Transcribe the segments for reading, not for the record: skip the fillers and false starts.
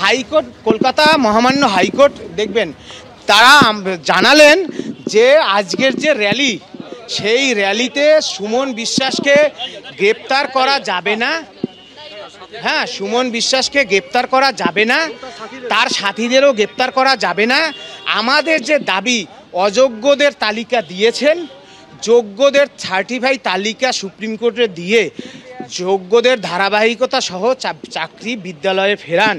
High court, Kolkata মহামান্য high court দেখবেন তারা জানালেন যে আজকের যে র্যালি, সেই র্যালিতে সুমন বিশ্বাসকে গ্রেপ্তার করা যাবে না। হ্যাঁ, সুমন বিশ্বাসকে গ্রেপ্তার করা যাবে না, তার সাথীদেরও গ্রেপ্তার করা যাবে না। আমাদের যে দাবি, অযোগ্যদের তালিকা দিয়েছেন, যোগ্যদের সার্টিফাই তালিকা সুপ্রিম কোর্টে দিয়ে যোগ্যদের ধারাবাহিকতা সহ চাকরি বিদ্যালয়ে ফেরান,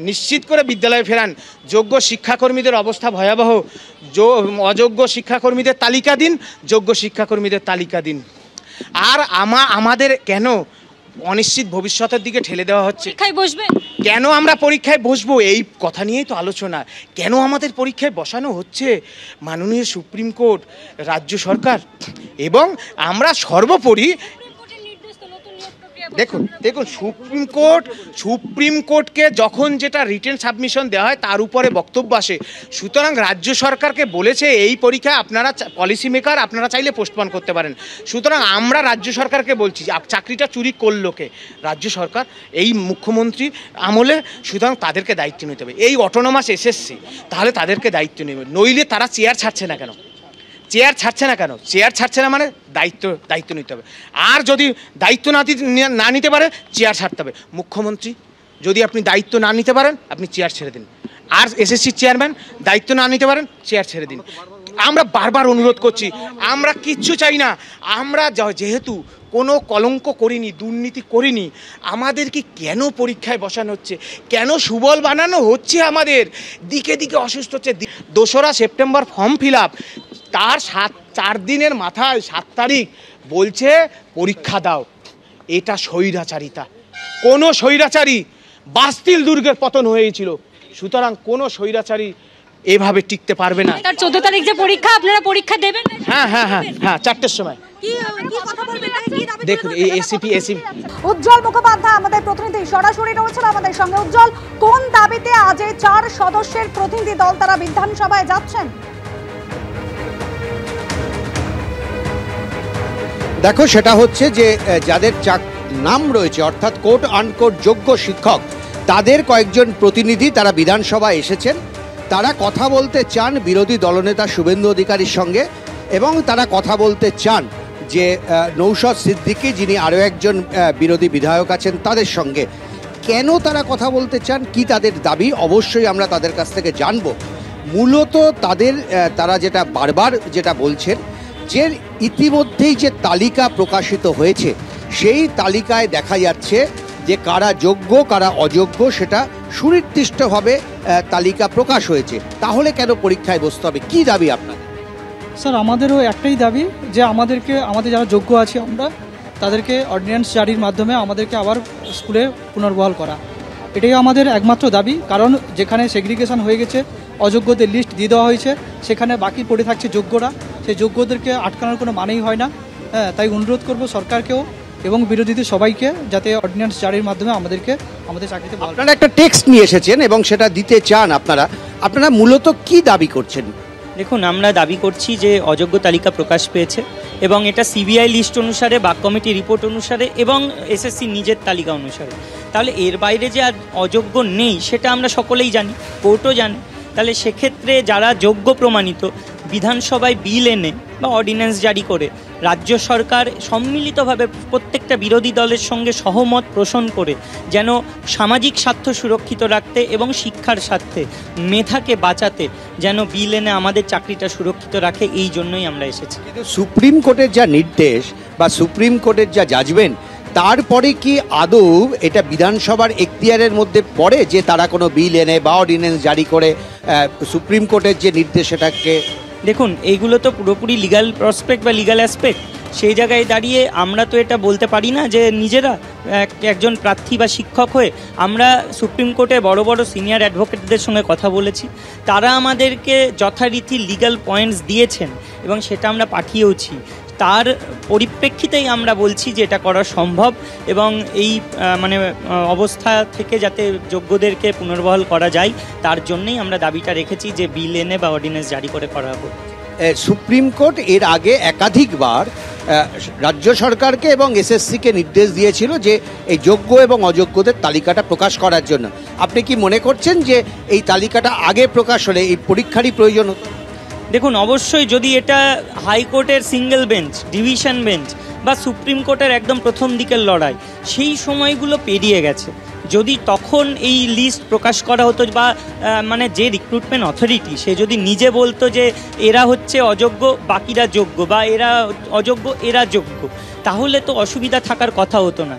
নিশ্চিত করে বিদ্যালয়ে ফেরান। যোগ্য শিক্ষাকর্মীদের অবস্থা ভয়াবহ, অযোগ্য শিক্ষাকর্মীদের তালিকা দিন, যোগ্য শিক্ষাকর্মীদের তালিকা দিন। আর আমাদের কেন অনিশ্চিত ভবিষ্যতের দিকে ঠেলে দেওয়া হচ্ছে? কেন আমরা পরীক্ষায় বসবো, এই কথা নিয়েই তো আলোচনা। কেন আমাদের পরীক্ষায় বসানো হচ্ছে? মাননীয় সুপ্রিম কোর্ট, রাজ্য সরকার এবং আমরা সর্বোপরি দেখুন সুপ্রিম কোর্টকে যখন যেটা রিটেন সাবমিশন দেওয়া হয় তার উপরে বক্তব্য আসে। সুতরাং রাজ্য সরকারকে বলেছে এই পরীক্ষা আপনারা পলিসি মেকার, আপনারা চাইলে পোস্টপোন করতে পারেন। সুতরাং আমরা রাজ্য সরকারকে বলছি চাকরিটা চুরি করলো কে? রাজ্য সরকার, এই মুখ্যমন্ত্রী আমলে। সুতরাং তাদেরকে দায়িত্ব নিতে হবে। এই অটোনমাস এসএসসি, তাহলে তাদেরকে দায়িত্ব নেবে, নইলে তারা চেয়ার ছাড়ছে না কেন? চেয়ার ছাড়ছে না মানে দায়িত্ব নিতে হবে। আর যদি দায়িত্ব না নিতে পারে চেয়ার ছাড়তে হবে। মুখ্যমন্ত্রী, যদি আপনি দায়িত্ব না নিতে পারেন আপনি চেয়ার ছেড়ে দিন। আর এসএসসির চেয়ারম্যান দায়িত্ব না নিতে পারেন চেয়ার ছেড়ে দিন। আমরা বারবার অনুরোধ করছি, আমরা কিচ্ছু চাই না। আমরা যেহেতু কোনো কলঙ্ক করিনি, দুর্নীতি করিনি, আমাদেরকে কেন পরীক্ষায় বসানো হচ্ছে, কেন সুবল বানানো হচ্ছে? আমাদের দিকে দিকে অসুস্থ হচ্ছে। 2রা সেপ্টেম্বর ফর্ম ফিল আপ, তার 4 দিনের মাথায় 7 তারিখ বলছে পরীক্ষা দাও। এটা স্বৈরাচারিতা। কোনো স্বৈরাচারী, বাস্তিল দুর্গের পতন হয়েছিল, সুতরাং কোনো স্বৈরাচারী এভাবে টিকতে পারবে না। 14 তারিখ যে পরীক্ষা, আপনারা পরীক্ষা দেবেন? হ্যাঁ 4টের সময়। দেখুন এই এসিপি উজ্জ্বল মুখোপাধ্যায় আমাদের প্রতিনিধি সরাসরি রয়েছেন আমাদের সঙ্গে। উজ্জ্বল, কোন দাবিতে আজ 4 সদস্যের প্রতিনিধি দল তারা বিধানসভায় যাচ্ছেন? দেখো, সেটা হচ্ছে যে যাদের নাম রয়েছে অর্থাৎ কোট আনকোট যোগ্য শিক্ষক, তাদের কয়েকজন প্রতিনিধি তারা বিধানসভায় এসেছেন। তারা কথা বলতে চান বিরোধী দলনেতা শুভেন্দু অধিকারীর সঙ্গে, এবং তারা কথা বলতে চান যে নৌশাদ সিদ্দিকী, যিনি আরও একজন বিরোধী বিধায়ক আছেন, তাদের সঙ্গে। কেন তারা কথা বলতে চান, কি তাদের দাবি, অবশ্যই আমরা তাদের কাছ থেকে জানব। মূলত তারা যেটা বারবার যেটা বলছেন যে ইতিমধ্যেই যে তালিকা প্রকাশিত হয়েছে, সেই তালিকায় দেখা যাচ্ছে যে কারা যোগ্য কারা অযোগ্য সেটা সুনির্দিষ্টভাবে তালিকা প্রকাশ হয়েছে। তাহলে কেন পরীক্ষায় বসতে হবে? কি দাবি আপনার? স্যার, আমাদেরও একটাই দাবি যে আমাদের যারা যোগ্য আছে আমরা তাদেরকে অর্ডিন্যান্স জারির মাধ্যমে আমাদেরকে আবার স্কুলে পুনর্বহাল করা, এটাই আমাদের একমাত্র দাবি। কারণ যেখানে সেগ্রিগেশন হয়ে গেছে, অযোগ্যদের লিস্ট দিয়ে দেওয়া হয়েছে, সেখানে বাকি পড়ে থাকছে যোগ্যরা। সেই যোগ্যদেরকে আটকানোর কোনো মানেই হয় না। তাই অনুরোধ করব সরকারকেও এবং বিরোধীদের সবাইকে যাতে অর্ডিন্যান্স জারির মাধ্যমে আমাদের চাকরিতে। আপনারা একটা টেক্সট নিয়ে এসেছেন এবং সেটা দিতে চান। আপনারা মূলত কি দাবি করছেন? দেখুন, আমরা দাবি করছি যে অযোগ্য তালিকা প্রকাশ পেয়েছে এবং এটা সিবিআই লিস্ট অনুসারে, বাক কমিটি রিপোর্ট অনুসারে এবং এসএসসি নিজের তালিকা অনুসারে। তাহলে এর বাইরে যে আর অযোগ্য নেই সেটা আমরা সকলেই জানি, কোর্টও জানে। তাহলে সেক্ষেত্রে যারা যোগ্য প্রমাণিত, বিধানসভায় বিল এনে বা অর্ডিন্যান্স জারি করে রাজ্য সরকার সম্মিলিতভাবে প্রত্যেকটা বিরোধী দলের সঙ্গে সহমত পোষণ করে যেন সামাজিক স্বার্থ সুরক্ষিত রাখতে এবং শিক্ষার স্বার্থে মেধাকে বাঁচাতে যেন বিল এনে আমাদের চাকরিটা সুরক্ষিত রাখে, এই জন্যই আমরা এসেছি। কিন্তু সুপ্রিম কোর্টের যা নির্দেশ বা সুপ্রিম কোর্টের যা জাজমেন্ট, তারপরে কি আদৌ এটা বিধানসভার এখতিয়ারের মধ্যে পড়ে যে তারা কোনো বিল এনে বা অর্ডিন্যান্স জারি করে সুপ্রিম কোর্টের যে নির্দেশ সেটাকে? দেখুন, এইগুলো তো পুরোপুরি লিগাল প্রসপেক্ট বা লিগাল অ্যাসপেক্ট। সেই জায়গায় দাঁড়িয়ে আমরা তো এটা বলতে পারি না যে নিজেরা একজন প্রার্থী বা শিক্ষক হয়ে আমরা সুপ্রিম কোর্টে বড় বড় সিনিয়র অ্যাডভোকেটদের সঙ্গে কথা বলেছি, তারা আমাদেরকে যথারীতি লিগাল পয়েন্টস দিয়েছেন এবং সেটা আমরা পাঠিয়েওছি। তার পরিপ্রেক্ষিতেই আমরা বলছি যে এটা করা সম্ভব এবং এই অবস্থা থেকে যাতে যোগ্যদেরকে পুনর্বহাল করা যায়, তার জন্যই আমরা দাবিটা রেখেছি যে বিল এনে বা অর্ডিন্যান্স জারি করে করা হোক। সুপ্রিম কোর্ট এর আগে একাধিকবার রাজ্য সরকারকে এবং এসএসসিকে নির্দেশ দিয়েছিল যে এই যোগ্য এবং অযোগ্যদের তালিকাটা প্রকাশ করার জন্য। আপনি কি মনে করছেন যে এই তালিকাটা আগে প্রকাশ হলে এই পরীক্ষারই প্রয়োজন হতো? দেখুন, অবশ্যই যদি এটা হাইকোর্টের সিঙ্গেল বেঞ্চ, ডিভিশন বেঞ্চ বা সুপ্রিম কোর্টের একদম প্রথম দিকের লড়াই, সেই সময়গুলো পেরিয়ে গেছে। যদি তখন এই লিস্ট প্রকাশ করা হতো বা মানে যে রিক্রুটমেন্ট অথরিটি সে যদি নিজে বলতো যে এরা হচ্ছে অযোগ্য বাকিরা যোগ্য বা এরা অযোগ্য এরা যোগ্য, তাহলে তো অসুবিধা থাকার কথা হতো না।